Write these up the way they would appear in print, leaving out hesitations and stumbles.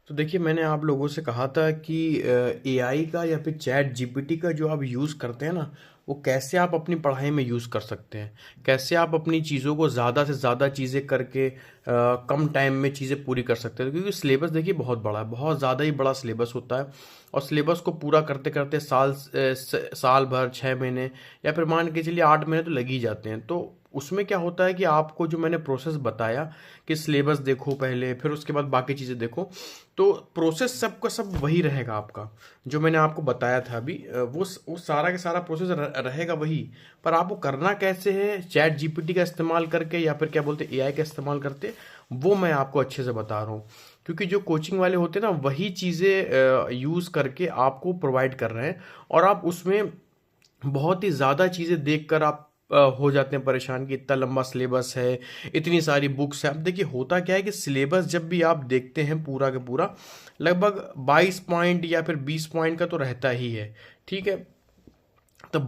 तो देखिए मैंने आप लोगों से कहा था कि एआई का या फिर चैट जीपीटी का जो आप यूज़ करते हैं ना, वो कैसे आप अपनी पढ़ाई में यूज़ कर सकते हैं। कैसे आप अपनी चीज़ों को ज़्यादा से ज़्यादा चीज़ें करके कम टाइम में चीज़ें पूरी कर सकते हैं, क्योंकि सिलेबस देखिए बहुत बड़ा है, बहुत ज़्यादा ही बड़ा सिलेबस होता है। और सिलेबस को पूरा करते करते साल भर 6 महीने या फिर मान के चलिए 8 महीने तो लग ही जाते हैं। तो उसमें क्या होता है कि आपको जो मैंने प्रोसेस बताया कि सिलेबस देखो पहले, फिर उसके बाद बाकी चीज़ें देखो, तो प्रोसेस सबका सब वही रहेगा आपका। जो मैंने आपको बताया था अभी, वो सारा का सारा प्रोसेस रहेगा वही। पर आपको करना कैसे है, चैट जीपीटी का इस्तेमाल करके या फिर क्या बोलते हैं एआई का इस्तेमाल करते, वो मैं आपको अच्छे से बता रहा हूँ। क्योंकि जो कोचिंग वाले होते हैं ना, वही चीज़ें यूज़ करके आपको प्रोवाइड कर रहे हैं। और आप उसमें बहुत ही ज़्यादा चीज़ें देखकर आप हो जाते हैं परेशान कि इतना लंबा सिलेबस है, इतनी सारी बुक्स है। अब देखिए होता क्या है कि सिलेबस जब भी आप देखते हैं पूरा का पूरा, लगभग 22 पॉइंट या फिर 20 पॉइंट का तो रहता ही है। ठीक है। तो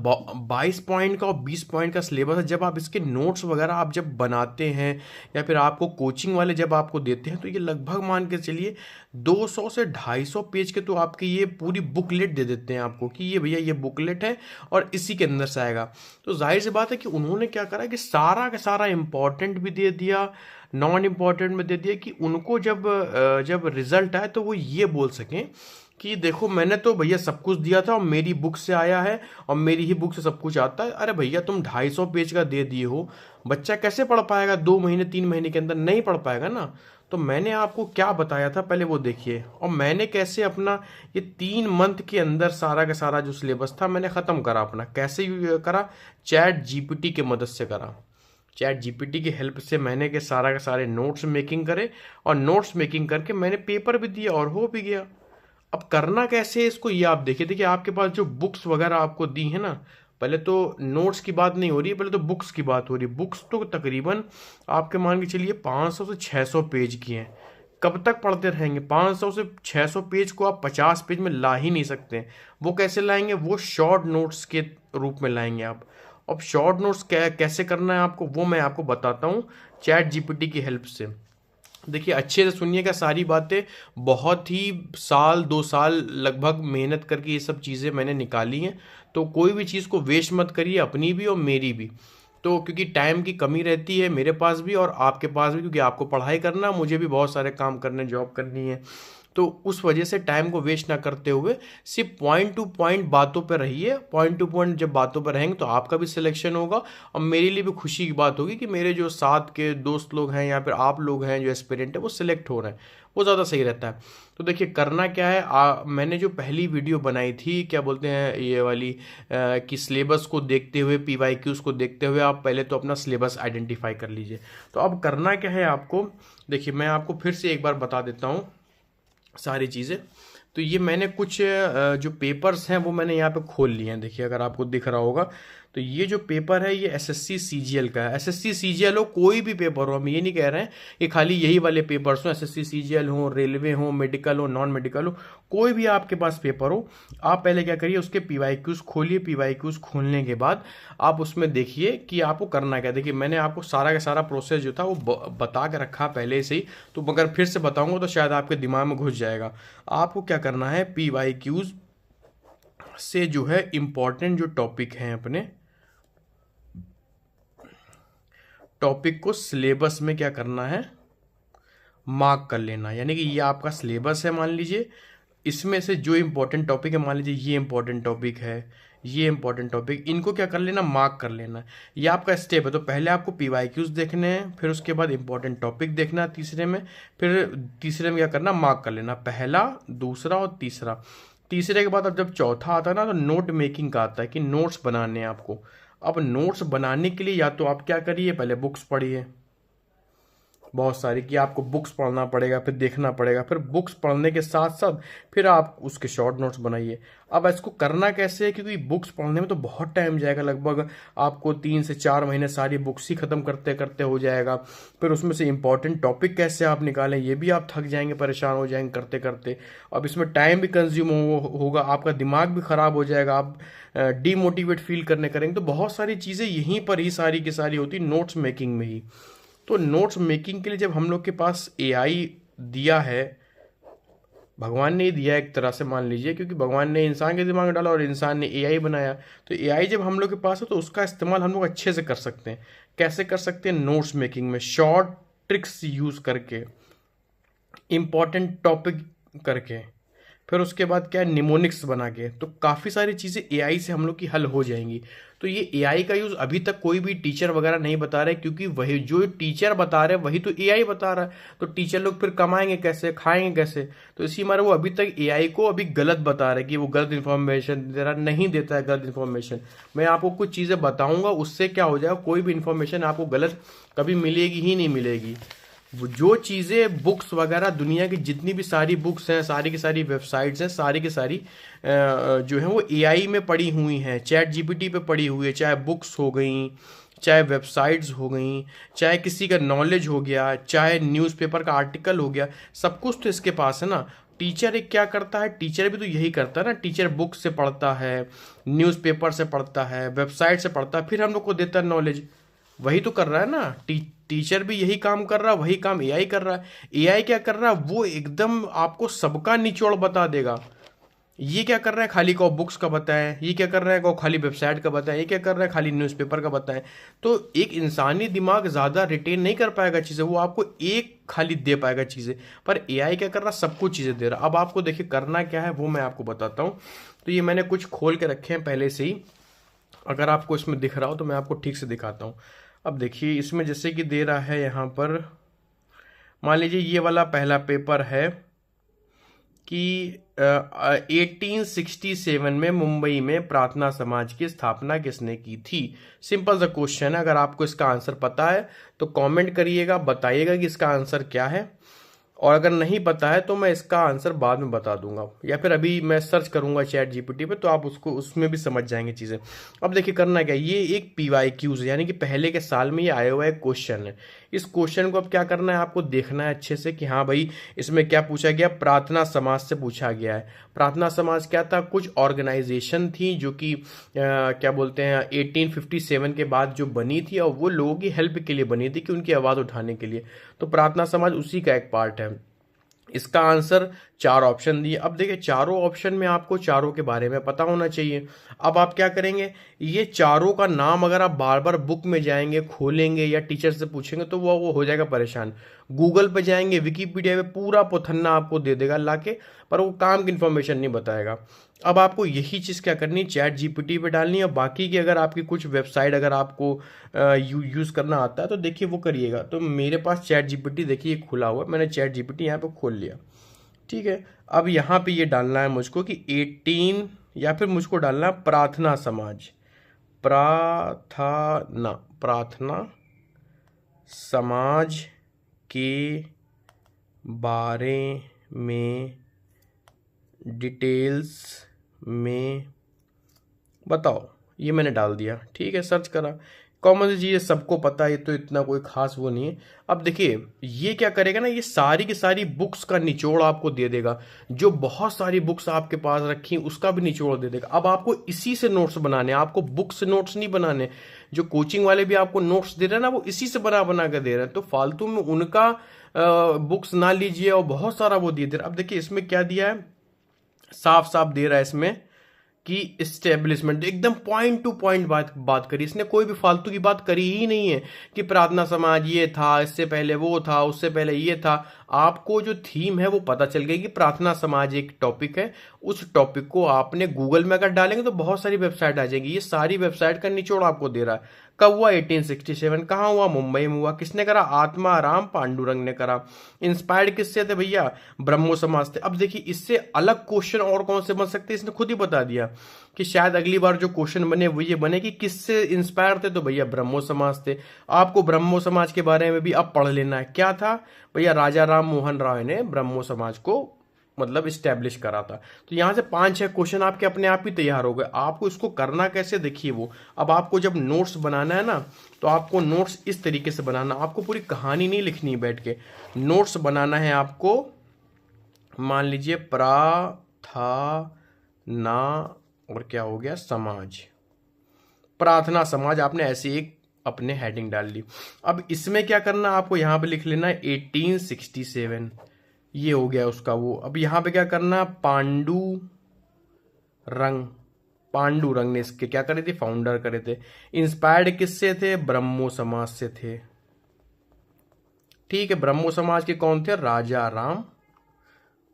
22 पॉइंट का और 20 पॉइंट का सिलेबस है। जब आप इसके नोट्स वगैरह आप जब बनाते हैं या फिर आपको कोचिंग वाले जब आपको देते हैं, तो ये लगभग मान के चलिए 200 से 250 पेज के तो आपकी ये पूरी बुकलेट दे देते हैं आपको कि ये भैया ये बुकलेट है और इसी के अंदर से आएगा। तो जाहिर सी बात है कि उन्होंने क्या करा कि सारा का सारा इंपॉर्टेंट भी दे दिया, नॉन इम्पॉर्टेंट में दे दिया, कि उनको जब रिजल्ट आए तो वो ये बोल सकें कि देखो मैंने तो भैया सब कुछ दिया था और मेरी बुक से आया है और मेरी ही बुक से सब कुछ आता है। अरे भैया तुम 250 पेज का दे दिए हो, बच्चा कैसे पढ़ पाएगा? 2 महीने 3 महीने के अंदर नहीं पढ़ पाएगा ना। तो मैंने आपको क्या बताया था पहले वो देखिए, और मैंने कैसे अपना ये 3 मंथ के अंदर सारा का सारा जो सिलेबस था मैंने ख़त्म करा अपना। कैसे करा? चैट जीपीटी की मदद से करा। चैट जीपीटी की हेल्प से मैंने के सारा के सारे नोट्स मेकिंग करे, और नोट्स मेकिंग करके मैंने पेपर भी दिया और हो भी गया। अब करना कैसे है इसको, ये आप देखिए। देखिए आपके पास जो बुक्स वगैरह आपको दी है ना, पहले तो नोट्स की बात नहीं हो रही है, पहले तो बुक्स की बात हो रही है। बुक्स तो तकरीबन आपके मान के चलिए 500 से 600 पेज की हैं। कब तक पढ़ते रहेंगे? 500 से 600 पेज को आप 50 पेज में ला ही नहीं सकते। वो कैसे लाएंगे? वो शॉर्ट नोट्स के रूप में लाएंगे आप। अब शॉर्ट नोट्स कैसे करना है आपको, वो मैं आपको बताता हूँ चैट जीपीटी की हेल्प से। देखिए अच्छे से सुनिएगा सारी बातें। बहुत ही साल 2 साल लगभग मेहनत करके ये सब चीज़ें मैंने निकाली हैं। तो कोई भी चीज़ को वेस्ट मत करिए, अपनी भी और मेरी भी। तो क्योंकि टाइम की कमी रहती है मेरे पास भी और आपके पास भी, क्योंकि आपको पढ़ाई करना, मुझे भी बहुत सारे काम करने, जॉब करनी है। तो उस वजह से टाइम को वेस्ट ना करते हुए सिर्फ पॉइंट टू पॉइंट बातों पर रहिए। पॉइंट टू पॉइंट जब बातों पर रहेंगे तो आपका भी सिलेक्शन होगा, और मेरे लिए भी खुशी की बात होगी कि मेरे जो साथ के दोस्त लोग हैं या फिर आप लोग हैं जो एस्पिरेंट है वो सिलेक्ट हो रहे हैं। वो ज़्यादा सही रहता है। तो देखिए करना क्या है, मैंने जो पहली वीडियो बनाई थी, क्या बोलते हैं ये वाली, कि सिलेबस को देखते हुए, पीवाईक्यूज़ को देखते हुए आप पहले तो अपना सिलेबस आइडेंटिफाई कर लीजिए। तो अब करना क्या है आपको, देखिए मैं आपको फिर से एक बार बता देता हूँ सारी चीज़ें। तो ये मैंने कुछ जो पेपर्स हैं वो मैंने यहाँ पे खोल लिए हैं। देखिए अगर आपको दिख रहा होगा, तो ये जो पेपर है ये एसएससी सीजीएल का है। एसएससी सीजीएल हो, कोई भी पेपर हो, हम ये नहीं कह रहे हैं कि खाली यही वाले पेपर्स हो। एसएससी सीजीएल हो, रेलवे हो, मेडिकल हो, नॉन मेडिकल हो, कोई भी आपके पास पेपर हो, आप पहले क्या करिए उसके पीवाईक्यूज़ खोलिए। पीवाईक्यूज़ खोलने के बाद आप उसमें देखिए कि आपको करना क्या। देखिए मैंने आपको सारा का सारा प्रोसेस जो था वो बता के रखा पहले से ही, तो मगर फिर से बताऊंगा तो शायद आपके दिमाग में घुस जाएगा। आपको क्या करना है, पीवाईक्यूज़ से जो है इम्पोर्टेंट जो टॉपिक हैं अपने टॉपिक को सिलेबस में क्या करना है, मार्क कर लेना। यानी कि ये आपका सिलेबस है, मान लीजिए इसमें से जो इम्पोर्टेंट टॉपिक है, मान लीजिए ये इम्पोर्टेंट टॉपिक है, ये इम्पोर्टेंट टॉपिक, इनको क्या कर लेना, मार्क कर लेना। ये आपका स्टेप है। तो पहले आपको पीवाईक्यूज़ देखने हैं, फिर उसके बाद इम्पोर्टेंट टॉपिक देखना है तीसरे में, फिर तीसरे में क्या करना, मार्क कर लेना, पहला, दूसरा और तीसरा। तीसरे के बाद अब जब चौथा आता है ना, तो नोट मेकिंग का आता है कि नोट्स बनाने हैं आपको। अब नोट्स बनाने के लिए या तो आप क्या करिए, पहले बुक्स पढ़िए बहुत सारी, कि आपको बुक्स पढ़ना पड़ेगा, फिर देखना पड़ेगा, फिर बुक्स पढ़ने के साथ साथ फिर आप उसके शॉर्ट नोट्स बनाइए। अब इसको करना कैसे है, क्योंकि बुक्स पढ़ने में तो बहुत टाइम जाएगा, लगभग आपको 3 से 4 महीने सारी बुक्स ही ख़त्म करते करते हो जाएगा। फिर उसमें से इंपॉर्टेंट टॉपिक कैसे आप निकालें, ये भी आप थक जाएंगे, परेशान हो जाएंगे करते करते। अब इसमें टाइम भी कंज्यूम होगा, आपका दिमाग भी ख़राब हो जाएगा, आप डीमोटिवेट फील करने करेंगे। तो बहुत सारी चीज़ें यहीं पर ही सारी की सारी होती, नोट्स मेकिंग में ही। तो नोट्स मेकिंग के लिए जब हम लोग के पास एआई दिया है, भगवान ने ही दिया एक तरह से, मान लीजिए, क्योंकि भगवान ने इंसान के दिमाग में डाला और इंसान ने एआई बनाया। तो एआई जब हम लोग के पास है तो उसका इस्तेमाल हम लोग अच्छे से कर सकते हैं। कैसे कर सकते हैं? नोट्स मेकिंग में, शॉर्ट ट्रिक्स यूज करके, इंपॉर्टेंट टॉपिक करके, फिर उसके बाद क्या है, निमोनिक्स बना के। तो काफ़ी सारी चीज़ें एआई से हम लोग की हल हो जाएंगी। तो ये एआई का यूज़ अभी तक कोई भी टीचर वगैरह नहीं बता रहे, क्योंकि वही जो टीचर बता रहे हैं वही तो एआई बता रहा है। तो टीचर लोग फिर कमाएंगे कैसे, खाएंगे कैसे? तो इसी मारे वो अभी तक एआई को अभी गलत बता रहे हैं कि वो गलत इन्फॉर्मेशन दे रहा, नहीं देता है गलत इन्फॉर्मेशन। मैं आपको कुछ चीज़ें बताऊंगा, उससे क्या हो जाएगा, कोई भी इन्फॉर्मेशन आपको गलत कभी मिलेगी ही नहीं मिलेगी। जो चीज़ें बुक्स वगैरह, दुनिया की जितनी भी सारी बुक्स हैं, सारी की सारी वेबसाइट्स हैं, सारी की सारी जो है वो एआई में पड़ी हुई हैं, चैट जीपीटी पे पड़ी हुई है। चाहे बुक्स हो गई, चाहे वेबसाइट्स हो गई, चाहे किसी का नॉलेज हो गया, चाहे न्यूज़पेपर का आर्टिकल हो गया, सब कुछ तो इसके पास है ना। टीचर एक क्या करता है, टीचर भी तो यही करता है ना। टीचर बुक से पढ़ता है, न्यूज़पेपर से पढ़ता है, वेबसाइट से पढ़ता है, फिर हम लोग को देता है नॉलेज। वही तो कर रहा है ना। टीचर भी यही काम कर रहा है, वही काम एआई कर रहा है। एआई क्या कर रहा है, वो एकदम आपको सबका निचोड़ बता देगा। ये क्या कर रहा है, खाली को बुक्स का बताएं, ये क्या कर रहा है को खाली वेबसाइट का बताएं, ये क्या कर रहा है खाली न्यूज़पेपर का बताएं। तो एक इंसानी दिमाग ज़्यादा रिटेन नहीं कर पाएगा चीज़ें, वो आपको एक खाली दे पाएगा चीज़ें। पर एआई क्या कर रहा है, सब कुछ चीज़ें दे रहा है। अब आपको देखिए करना क्या है वो मैं आपको बताता हूँ। तो ये मैंने कुछ खोल के रखे हैं पहले से ही, अगर आपको इसमें दिख रहा हो तो मैं आपको ठीक से दिखाता हूँ। अब देखिए इसमें जैसे कि दे रहा है यहाँ पर, मान लीजिए ये वाला पहला पेपर है कि 1867 में मुंबई में प्रार्थना समाज की स्थापना किसने की थी। सिंपल सा क्वेश्चन है। अगर आपको इसका आंसर पता है तो कमेंट करिएगा, बताइएगा कि इसका आंसर क्या है। और अगर नहीं पता है तो मैं इसका आंसर बाद में बता दूंगा, या फिर अभी मैं सर्च करूंगा चैट जीपीटी पे, तो आप उसको उसमें भी समझ जाएंगे चीज़ें। अब देखिए करना क्या है, ये एक पीवाईक्यूज है, यानी कि पहले के साल में ये आया हुआ एक क्वेश्चन है। इस क्वेश्चन को अब क्या करना है, आपको देखना है अच्छे से कि हाँ भाई इसमें क्या पूछा गया। प्रार्थना समाज से पूछा गया है। प्रार्थना समाज क्या था, कुछ ऑर्गेनाइजेशन थी जो कि क्या बोलते हैं 1857 के बाद जो बनी थी, और वो लोगों की हेल्प के लिए बनी थी, कि उनकी आवाज़ उठाने के लिए। तो प्रार्थना समाज उसी का एक पार्ट है। इसका आंसर 4 ऑप्शन दिए। अब देखिए चारों ऑप्शन में आपको चारों के बारे में पता होना चाहिए। अब आप क्या करेंगे, ये चारों का नाम अगर आप बार बार बुक में जाएंगे, खोलेंगे या टीचर से पूछेंगे तो वो हो जाएगा परेशान। गूगल पे जाएंगे, विकीपीडिया पे पूरा पुथन्ना आपको दे देगा लाके, पर वो काम की इन्फॉर्मेशन नहीं बताएगा। अब आपको यही चीज़ क्या करनी है, चैट जीपीटी पे डालनी है। बाकी की अगर आपकी कुछ वेबसाइट अगर आपको यूज़ करना आता है तो देखिए वो करिएगा। तो मेरे पास चैट जीपीटी देखिए खुला हुआ है, मैंने चैट जीपीटी यहाँ पे खोल लिया। ठीक है, अब यहाँ पे ये डालना है मुझको कि 18, या फिर मुझको डालना है प्रार्थना समाज। प्रार्थना समाज के बारे में डिटेल्स में बताओ। ये मैंने डाल दिया। ठीक है, सर्च करा। कॉमन सी चीज़ सबको पता है, तो इतना कोई खास वो नहीं है। अब देखिए ये क्या करेगा ना, ये सारी की सारी बुक्स का निचोड़ आपको दे देगा। जो बहुत सारी बुक्स आपके पास रखी उसका भी निचोड़ दे देगा। अब आपको इसी से नोट्स बनाने, आपको बुक से नोट्स नहीं बनाने। जो कोचिंग वाले भी आपको नोट्स दे रहे हैं ना, वो इसी से बना बना कर दे रहे हैं। तो फालतू में उनका बुक्स ना लीजिए, और बहुत सारा वो दे रहे। अब देखिए इसमें क्या दिया है, साफ साफ दे रहा है इसमें कि इस्टेब्लिशमेंट, एकदम पॉइंट टू पॉइंट बात करी इसने। कोई भी फालतू की बात करी ही नहीं है कि प्रार्थना समाज ये था, इससे पहले वो था, उससे पहले ये था। आपको जो थीम है वो पता चल गई कि प्रार्थना समाज एक टॉपिक है। उस टॉपिक को आपने गूगल में अगर डालेंगे तो बहुत सारी वेबसाइट आ जाएगी। ये सारी वेबसाइट का निचोड़ आपको दे रहा है। कब हुआ 1867, कहाँ हुआ, मुंबई में हुआ। किसने करा, आत्मा राम पांडुरंग ने करा। इंस्पायर्ड किससे थे भैया, ब्रह्मो समाज थे। अब देखिए इससे अलग क्वेश्चन और कौन से बन सकते हैं, इसने खुद ही बता दिया कि शायद अगली बार जो क्वेश्चन बने वो ये बने कि किससे इंस्पायर थे, तो भैया ब्रह्मो समाज थे। आपको ब्रह्मो समाज के बारे में भी अब पढ़ लेना है। क्या था भैया, राजा राम मोहन राय ने ब्रह्मो समाज को मतलब इस्टेब्लिश करा था। तो यहां से 5-6 क्वेश्चन आपके अपने आप ही तैयार हो गए। आपको इसको करना कैसे, देखिए वो। अब आपको जब नोट्स बनाना है ना, तो आपको नोट्स इस तरीके से बनाना। आपको पूरी कहानी नहीं लिखनी बैठ के, नोट्स बनाना है आपको। मान लीजिए प्रार्थना और क्या हो गया, समाज, प्रार्थना समाज, आपने ऐसे एक अपने हेडिंग डाल ली। अब इसमें क्या करना, आपको यहां पे लिख लेना है 1867। ये हो गया उसका वो। अब यहाँ पे क्या करना, रंग, पांडुरंग ने इसके क्या करे थे, फाउंडर करे थे। इंस्पायर्ड किससे थे, ब्रह्मो समाज से थे। ठीक है, ब्रह्मो समाज के कौन थे, राजा राम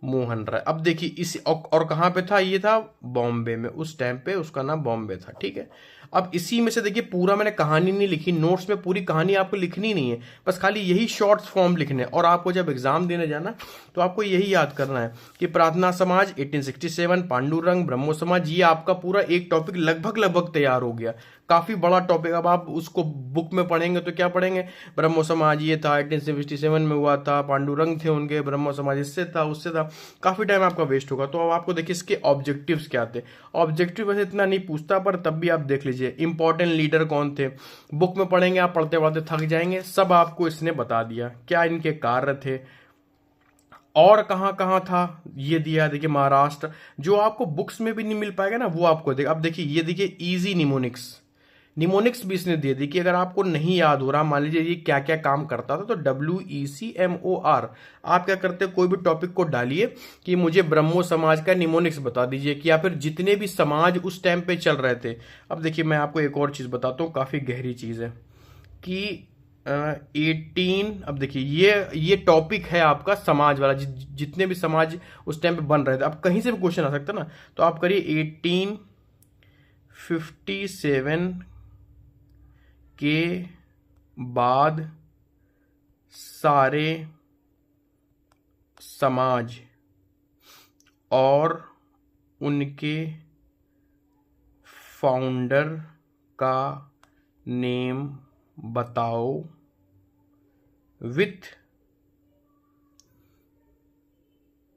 मोहन राय। अब देखिए इस और कहाँ पे था, ये था बॉम्बे में, उस टाइम पे उसका नाम बॉम्बे था। ठीक है, अब इसी में से देखिए पूरा मैंने कहानी नहीं लिखी, नोट्स में पूरी कहानी आपको लिखनी नहीं है, बस खाली यही शॉर्ट्स फॉर्म लिखने हैं। और आपको जब एग्जाम देने जाना तो आपको यही याद करना है कि प्रार्थना समाज 1867, पांडुरंग, ब्रह्मो समाज, ये आपका पूरा एक टॉपिक लगभग लगभग तैयार हो गया। काफी बड़ा टॉपिक, अब आप उसको बुक में पढ़ेंगे तो क्या पढ़ेंगे, ब्रह्मो समाज ये था 1867 में हुआ था, पांडुरंग थे उनके, ब्रह्मो समाज इससे था उससे था, काफी टाइम आपका वेस्ट होगा। तो अब आपको देखिए इसके ऑब्जेक्टिव्स क्या थे। ऑब्जेक्टिव वैसे इतना नहीं पूछता, पर तब भी आप देख लीजिए इंपॉर्टेंट लीडर कौन थे, बुक में पढ़ेंगे आप, पढ़ते पढ़ते थक जाएंगे, सब आपको इसने बता दिया क्या इनके कार्य थे और कहाँ कहाँ था, ये दिया। देखिए महाराष्ट्र, जो आपको बुक्स में भी नहीं मिल पाएगा ना वो आपको देगा। अब देखिए ये देखिए इजी निमोनिक्स, निमोनिक्स भी इसने दे दी कि अगर आपको नहीं याद हो रहा, मान लीजिए ये क्या क्या काम करता था, तो WECMOR आप क्या करते हो, कोई भी टॉपिक को डालिए कि मुझे ब्रह्मो समाज का निमोनिक्स बता दीजिए, कि या फिर जितने भी समाज उस टाइम पे चल रहे थे। अब देखिए मैं आपको एक और चीज बताता हूँ, काफी गहरी चीज है कि 18, अब देखिए ये टॉपिक है आपका समाज वाला, जितने भी समाज उस टाइम पे बन रहे थे। अब कहीं से भी क्वेश्चन आ सकता है ना, तो आप करिए 1857 के बाद सारे समाज और उनके फाउंडर का नेम बताओ विथ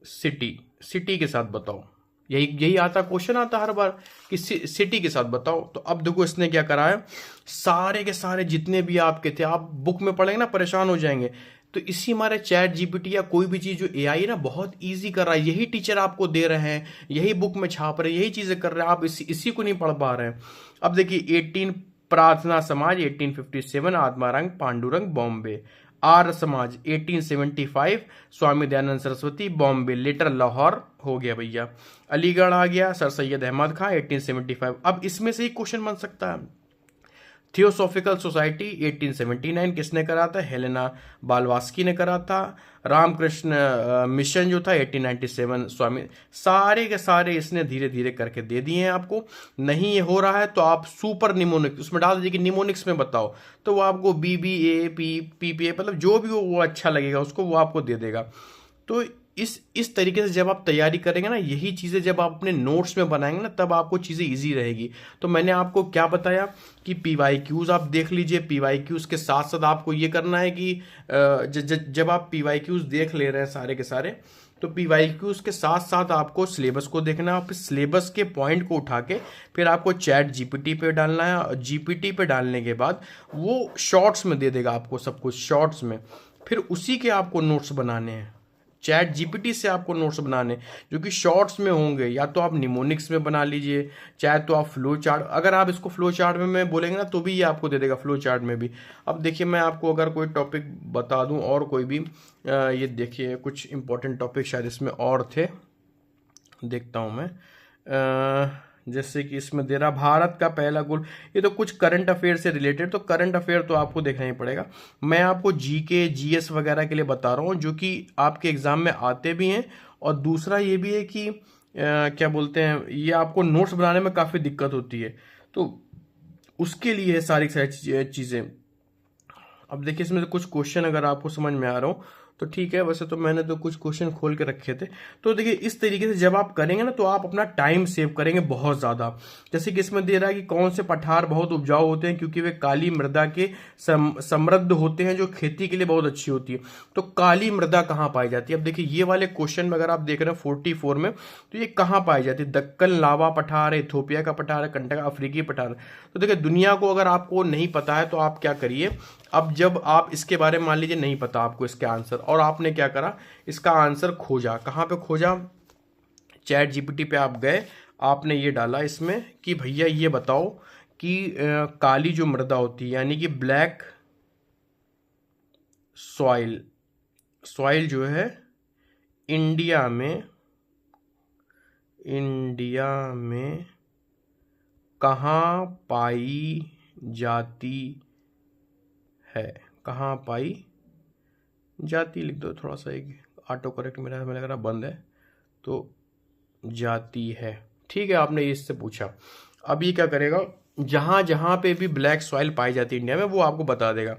सिटी के साथ बताओ। यही यही आता क्वेश्चन आता हर बार कि सिटी के साथ बताओ। तो अब देखो इसने क्या करा है, सारे के सारे जितने भी आपके थे, आप बुक में पढ़ेंगे ना परेशान हो जाएंगे, तो इसी हमारे चैट जीपीटी या कोई भी चीज जो एआई है ना बहुत इजी कर रहा है, यही टीचर आपको दे रहे हैं, यही बुक में छाप रहे हैं, यही चीजें कर रहे हैं, आप इसी को नहीं पढ़ पा रहे हैं। अब देखिए 18 प्रार्थना समाज 1857, आत्मारंग पांडुरंग बॉम्बे। आर्य समाज 1875, स्वामी दयानंद सरस्वती बॉम्बे, लेटर लाहौर हो गया भैया। अलीगढ़ आ गया, सर सैयद अहमद खां 1875। अब इसमें से ही क्वेश्चन बन सकता है। थियोसॉफिकल सोसाइटी 1879 किसने करा था, हेलेना बालवास्की ने करा था। रामकृष्ण मिशन जो था 1897, स्वामी, सारे के सारे इसने धीरे धीरे करके दे दिए हैं आपको। नहीं ये हो रहा है तो आप सुपर निमोनिक्स उसमें डाल दीजिए कि निमोनिक्स में बताओ, तो वो आपको BBA PPA मतलब जो भी हो वो अच्छा लगेगा उसको, वो आपको दे देगा। तो इस तरीके से जब आप तैयारी करेंगे ना, यही चीज़ें जब आप अपने नोट्स में बनाएंगे ना, तब आपको चीज़ें इजी रहेगी। तो मैंने आपको क्या बताया कि PYQs आप देख लीजिए, PYQs के साथ साथ आपको ये करना है कि जब आप PYQs देख ले रहे हैं सारे के सारे, तो PYQs के साथ साथ आपको सिलेबस को देखना है, फिर सिलेबस के पॉइंट को उठा के फिर आपको चैट जीपीटी पे डालना है, और जीपीटी पे डालने के बाद वो शॉर्ट्स में दे देगा आपको सब कुछ शॉर्ट्स में, फिर उसी के आपको नोट्स बनाने हैं। चैट जीपीटी से आपको नोट्स बनाने जो कि शॉर्ट्स में होंगे, या तो आप निमोनिक्स में बना लीजिए, चाहे तो आप फ्लो चार्ट, अगर आप इसको फ्लो चार्ट में मैं बोलेंगे ना तो भी ये आपको दे देगा फ्लो चार्ट में भी। अब देखिए मैं आपको अगर कोई टॉपिक बता दूं और कोई भी, ये देखिए कुछ इंपॉर्टेंट टॉपिक शायद इसमें और थे, देखता हूं मैं। जैसे कि इसमें दे रहा भारत का पहला गोल, ये तो कुछ करंट अफेयर से रिलेटेड, तो करंट अफेयर तो आपको देखना ही पड़ेगा। मैं आपको जीके जीएस वगैरह के लिए बता रहा हूँ जो कि आपके एग्जाम में आते भी हैं, और दूसरा ये भी है कि क्या बोलते हैं, ये आपको नोट्स बनाने में काफ़ी दिक्कत होती है, तो उसके लिए है सारी सारी चीज़ें। अब देखिए इसमें से कुछ क्वेश्चन अगर आपको समझ में आ रहा हो तो ठीक है, वैसे तो मैंने तो कुछ क्वेश्चन खोल के रखे थे। तो देखिए इस तरीके से जब आप करेंगे ना तो आप अपना टाइम सेव करेंगे बहुत ज़्यादा। जैसे कि इसमें दे रहा है कि कौन से पठार बहुत उपजाऊ होते हैं, क्योंकि वे काली मृदा के समृद्ध होते हैं जो खेती के लिए बहुत अच्छी होती है। तो काली मृदा कहाँ पाई जाती है, अब देखिए ये वाले क्वेश्चन में अगर आप देख रहे हैं 44 में, तो ये कहाँ पाई जाती है, दक्कन लावा पठार है, इथोपिया का पठार है, कंटका अफ्रीकी पठार। तो देखिए दुनिया को अगर आपको नहीं पता है तो आप क्या करिए, अब जब आप इसके बारे में मान लीजिए नहीं पता आपको इसके आंसर, और आपने क्या करा, इसका आंसर खोजा, कहाँ पे खोजा, चैट जीपीटी पे आप गए, आपने ये डाला इसमें कि भैया ये बताओ कि काली जो मृदा होती है यानी कि ब्लैक सॉइल जो है इंडिया में कहाँ पाई जाती है, कहाँ पाई जाती लिख दो थोड़ा सा, एक ऑटो करेक्ट मेरा लग रहा बंद है, तो जाती है। ठीक है, आपने इससे पूछा। अब ये क्या करेगा, जहाँ जहाँ पे भी ब्लैक सॉइल पाई जाती है इंडिया में वो आपको बता देगा।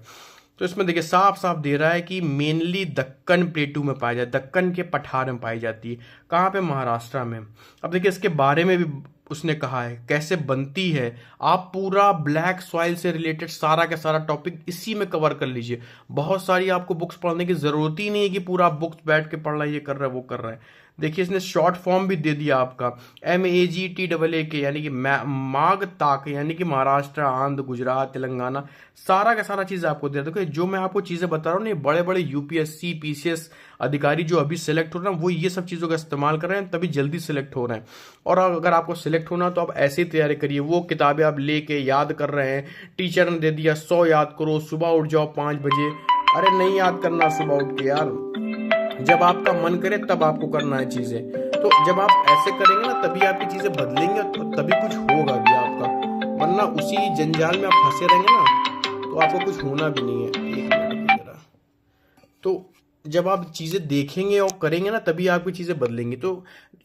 तो इसमें देखिए साफ साफ दे रहा है कि मेनली दक्कन प्लेटू में पाई जाती है, दक्कन के पठार में पाई जाती है। कहाँ पे, महाराष्ट्र में। अब देखिए इसके बारे में भी उसने कहा है कैसे बनती है। आप पूरा ब्लैक सॉइल से रिलेटेड सारा का सारा टॉपिक इसी में कवर कर लीजिए। बहुत सारी आपको बुक्स पढ़ने की जरूरत ही नहीं है कि पूरा बुक्स बैठ के पढ़ना, ये कर रहा है वो कर रहा है। देखिए इसने शॉर्ट फॉर्म भी दे दिया आपका, MAGTAA यानी कि माग ताक, यानी कि महाराष्ट्र, आंध्र, गुजरात, तेलंगाना, सारा का सारा चीज़ आपको दे। देखो जो मैं आपको चीज़ें बता रहा हूँ ना, बड़े बड़े UPSC PCS अधिकारी जो अभी सिलेक्ट हो रहे हैं वो ये सब चीज़ों का इस्तेमाल कर रहे हैं, तभी जल्दी सिलेक्ट हो रहे हैं। और अगर आपको सिलेक्ट होना तो आप ऐसी तैयारी करिए, वो किताबें आप लेके याद कर रहे हैं, टीचर ने दे दिया 100 याद करो, सुबह उठ जाओ 5 बजे। अरे नहीं याद करना सुबह उठ के यार, जब आपका मन करे तब आपको करना है चीजें। तो जब आप ऐसे करेंगे ना तभी आपकी चीजें बदलेंगे, तो तभी कुछ होगा भी आपका, वरना उसी जंजाल में आप फंसे रहेंगे ना तो आपको कुछ होना भी नहीं है। एक मिनट जरा, तो जब आप चीजें देखेंगे और करेंगे ना तभी आपकी चीजें बदलेंगी। तो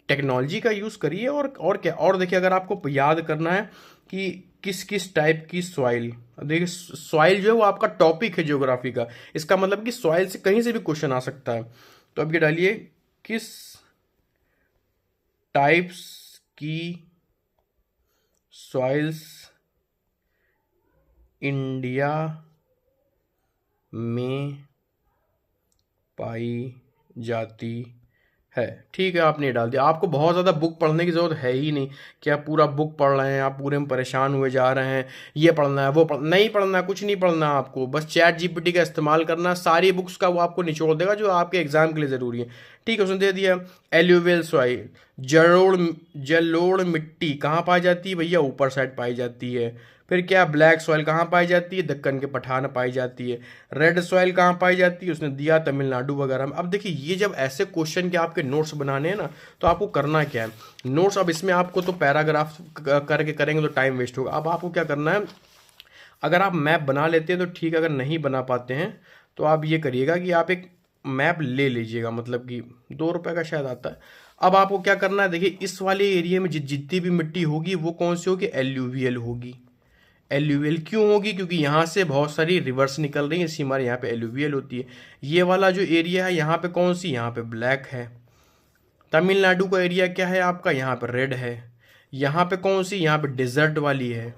टेक्नोलॉजी का यूज करिए। और क्या, और देखिए अगर आपको याद करना है कि किस किस टाइप की सॉइल, देखिए सॉइल जो है वो आपका टॉपिक है ज्योग्राफी का, इसका मतलब कि सॉइल से कहीं से भी क्वेश्चन आ सकता है। तो अब ये डालिए, किस टाइप्स की सॉइल्स इंडिया में पाई जाती है। ठीक है, आपने डाल दिया। आपको बहुत ज़्यादा बुक पढ़ने की ज़रूरत है ही नहीं कि आप पूरा बुक पढ़ रहे हैं, आप पूरे में परेशान हुए जा रहे हैं, ये पढ़ना है वो नहीं पढ़ना है, कुछ नहीं पढ़ना है आपको। बस ChatGPT का इस्तेमाल करना, सारी बुक्स का वो आपको निचोड़ देगा जो आपके एग्जाम के लिए ज़रूरी है। ठीक है, उसने दे दिया एल्यूवियल सॉइल, जलोढ़ मिट्टी कहाँ पाई जाती है भैया, ऊपर साइड पाई जाती है। फिर क्या, ब्लैक सॉइल कहाँ पाई जाती है, दक्कन के पठार में पाई जाती है। रेड सॉइल कहाँ पाई जाती है, उसने दिया तमिलनाडु वगैरह में। अब देखिए ये जब ऐसे क्वेश्चन के आपके नोट्स बनाने हैं ना, तो आपको करना क्या है, नोट्स, अब इसमें आपको तो पैराग्राफ करके करेंगे तो टाइम वेस्ट होगा। अब आपको क्या करना है, अगर आप मैप बना लेते हैं तो ठीक, अगर नहीं बना पाते हैं तो आप ये करिएगा कि आप एक मैप ले लीजिएगा, मतलब कि 2 रुपए का शायद आता है। अब आपको क्या करना है, देखिए इस वाले एरिया में जितनी भी मिट्टी होगी वो कौन सी होगी, एल्यूवियल होगी। एल्यूवियल क्यों होगी, क्योंकि यहाँ से बहुत सारी रिवर्स निकल रही है, इसी हमारे यहाँ पे एल्यूवियल होती है। ये वाला जो एरिया है यहाँ पे कौन सी, यहाँ पे ब्लैक है। तमिलनाडु का एरिया क्या है आपका, यहाँ पे रेड है। यहाँ पे कौन सी, यहाँ पे डिजर्ट वाली है।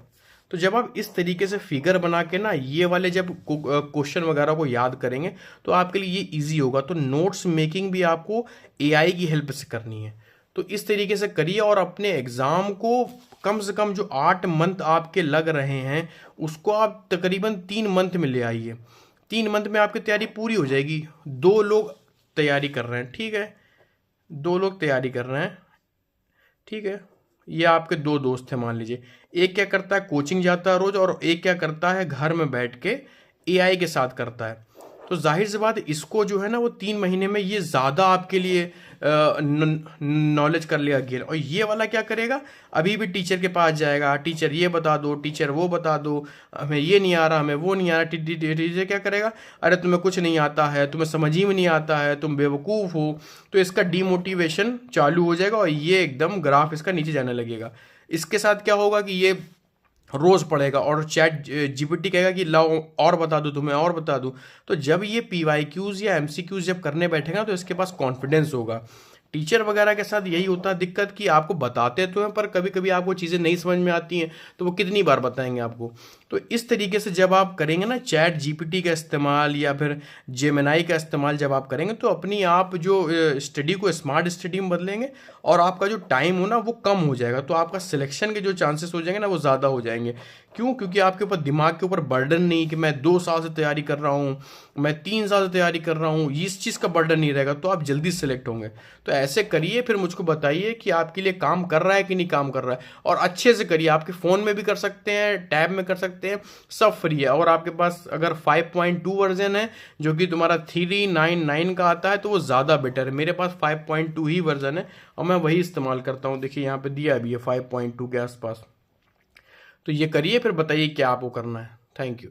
तो जब आप इस तरीके से फिगर बना के ना ये वाले जब क्वेश्चन वगैरह को याद करेंगे तो आपके लिए ये इजी होगा। तो नोट्स मेकिंग भी आपको AI की हेल्प से करनी है। तो इस तरीके से करिए और अपने एग्जाम को कम से कम जो 8 मंथ आपके लग रहे हैं उसको आप तकरीबन 3 मंथ में ले आइए। 3 मंथ में आपकी तैयारी पूरी हो जाएगी। 2 लोग तैयारी कर रहे हैं, ठीक है, 2 लोग तैयारी कर रहे हैं, ठीक है। ये आपके 2 दोस्त हैं मान लीजिए, एक क्या करता है कोचिंग जाता है रोज, और एक क्या करता है घर में बैठ के AI के साथ करता है। तो जाहिर सी बात इसको जो है ना वो 3 महीने में ये ज़्यादा आपके लिए नॉलेज कर लेगा गेन। और ये वाला क्या करेगा, अभी भी टीचर के पास जाएगा, टीचर ये बता दो, टीचर वो बता दो, हमें ये नहीं आ रहा, हमें वो नहीं आ रहा। टीचर क्या करेगा, अरे तुम्हें कुछ नहीं आता है, तुम्हें समझ ही में नहीं आता है, तुम बेवकूफ़ हो। तो इसका डीमोटिवेशन चालू हो जाएगा और ये एकदम ग्राफ इसका नीचे जाने लगेगा। इसके साथ क्या होगा कि ये रोज पढ़ेगा और ChatGPT कहेगा कि लाओ और बता दूं तुम्हें, और बता दूं। तो जब ये PYQs या MCQs जब करने बैठेगा तो इसके पास कॉन्फिडेंस होगा। टीचर वगैरह के साथ यही होता है दिक्कत कि आपको बताते तो हैं पर कभी कभी आपको चीज़ें नहीं समझ में आती हैं, तो वो कितनी बार बताएंगे आपको। तो इस तरीके से जब आप करेंगे ना ChatGPT का इस्तेमाल या फिर जेमिनाई का इस्तेमाल जब आप करेंगे तो अपनी आप जो स्टडी को स्मार्ट स्टडी में बदलेंगे और आपका जो टाइम हो ना वो कम हो जाएगा। तो आपका सिलेक्शन के जो चांसेस हो जाएंगे ना वो ज़्यादा हो जाएंगे, क्यों? क्योंकि आपके ऊपर दिमाग के ऊपर बर्डन नहीं कि मैं 2 साल से तैयारी कर रहा हूँ, मैं 3 साल से तैयारी कर रहा हूँ, इस चीज़ का बर्डन नहीं रहेगा, तो आप जल्दी सेलेक्ट होंगे। तो ऐसे करिए, फिर मुझको बताइए कि आपके लिए काम कर रहा है कि नहीं काम कर रहा है, और अच्छे से करिए। आपके फ़ोन में भी कर सकते हैं, टैब में कर सकते हैं, सब फ्री है। और आपके पास अगर 5.2 वर्जन है जो कि तुम्हारा 399 का आता है, तो वो ज़्यादा बेटर है। मेरे पास 5.2 ही वर्जन है और मैं वही इस्तेमाल करता हूँ। देखिए यहाँ पे दिया भी है 5.2 के आसपास। तो ये करिए, फिर बताइए क्या आपको करना है। Thank you.